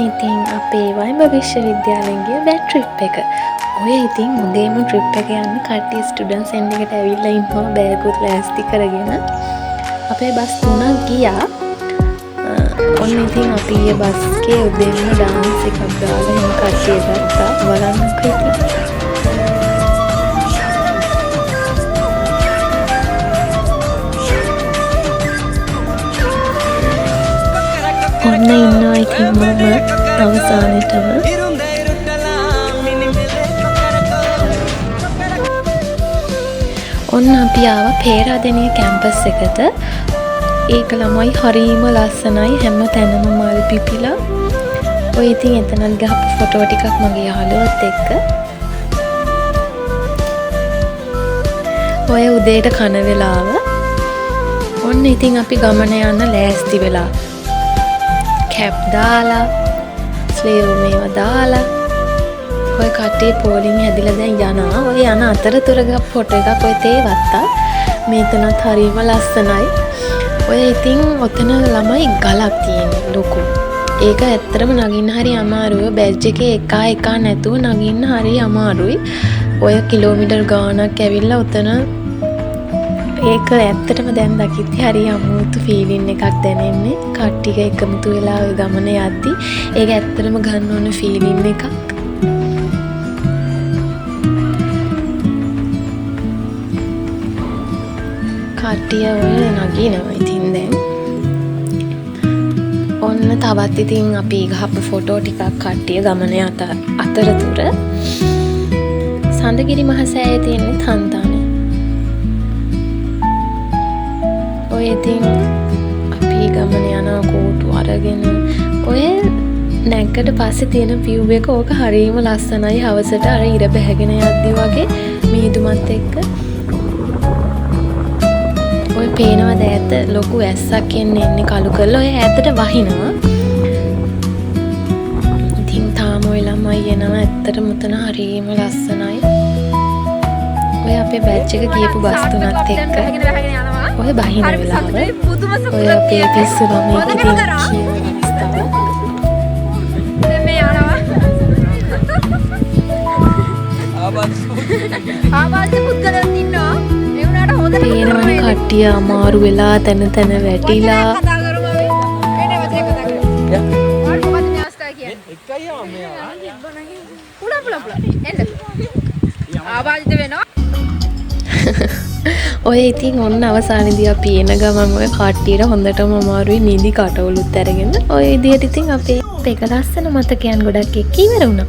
ඉතින් අපේ වයිඹ විශ්වවිද්‍යාලයෙන් ගිය බෑග් ට්‍රිප් එක. ඔය ඉතින් මුදේම ට්‍රිප් එක යන්න කට්ටිය ස්ටුඩන්ට්ස් එන්න එකට ඇවිල්ලා ඉන්නවා බෑග් උත් ලෑස්ති කරගෙන. අපේ බස් 3ක් ගියා. ඔන්න ඉතින් අපි ගිය බස් එකේ උදේම ඩාන්ස් එකක් ගාලා එහෙම කට්ටිය ගත්තා. බලන්නකෝ ඉතින්. ඔන්න ඉන්නවා ඉතින් මම අවසානෙටම. ඔන්න අපි ආවා පේරාදෙණිය කැම්පස් එකට. ඒක ළමයි හරීම ලස්සනයි, හැම තැනම මල් පිපිලා. ඔය ඉතින් එතනත් ගහපු ෆොටෝ ටිකක් මගේ යාළුවොත් එක්ක. ඔය උදේට කන වෙලාව. ඔන්න ඉතින් අපි ගමන යන්න ලෑස්ති වෙලා. කැප් දාලා ස්ලීව් මේවා දාලා ඔය කට්ටිය පෝලිං හැදිලා දැන් යනවා. ඔය යන අතරතුර ගහ ෆොටෝ එකක් ඔය තේ වත්තා. මේතනත් හරිම ලස්සනයි. ඔය ඉතින් ඔතන ළමයි ගලක් තියෙන ලොකු. ඒක ඇත්තටම නගින්න හරි අමාරුයි. බැජ් එකේ එක නැතුව නගින්න හරි අමාරුයි. ඔය කිලෝමීටර් ගාණක් ඇවිල්ලා ඔතන ඒක ඇත්තටම දැන් දකිද්දි හරි අමුතු ෆීලින් එකක් දැනෙන්නේ. කට්ටිය එකමුතු වෙලා ඔය ගමන යද්දි ඒක ඇත්තටම ගන්න ඕන ෆීලින් එකක්. කට්ටිය ඔය නගිනවා ඉතින් දැන්. ඔන්න තවත් ඉතින් අපි ගහපු ෆොටෝ ටිකක් කට්ටිය ගමන අතරතුර. සඳගිරි මහසෑයේ තියෙන හන්තානේ. ඔය ඉතින් අපි ගමන යනවා කෝටු අරගෙන. ඔය නැග්ගට පස්සේ තියෙන view එක ඕක හරිම ලස්සනයි. හවසට අර ඉර බැහැගෙන යද්දි වගේ මිහිදුමත් එක්ක. ඔය පේනවද ඈත ලොකු ඇස්සක් එන්නේ කළු කරලා ඔය ඈතට වහිනවා. ඉතින් තාම ඔය ළමයි එනවා. ඇත්තටම උතන හරිම ලස්සනයි. ඔය අපේ බැච් එක ගියපු බස් තුනත් එක්ක ඔය බහින වෙලාව ඔය අපේ පිස්සු ළමයි ඉතින් කියනවා අවස්ථාව. ආවාල්ද පුද්ගලයන් ඉන්නවා. ඒ වුණාට හොඳට පේනවනේ කට්ටිය අමාරු වෙලා තන වැටිලා. කතා කරමු අපි. එනේ වචනේ කතා කරමු. ඔයාලට මොකද මේ අවස්ථාව කියන්නේ? එකයි ආමයා. පුලා. එන්න. ආවාල්ද වෙනවා. ඔය ඉතින් ඔන්න අවසානයේදී අපි එන ගමන් ඔය කට්ටියට හොඳටම අමාරුයි නිදි කටවලුත් අරගෙන. ඔය විදිහට ඉතින් අපේ එක ලස්සන මතකයන් ගොඩක් එක්ක ඉවර වුණා.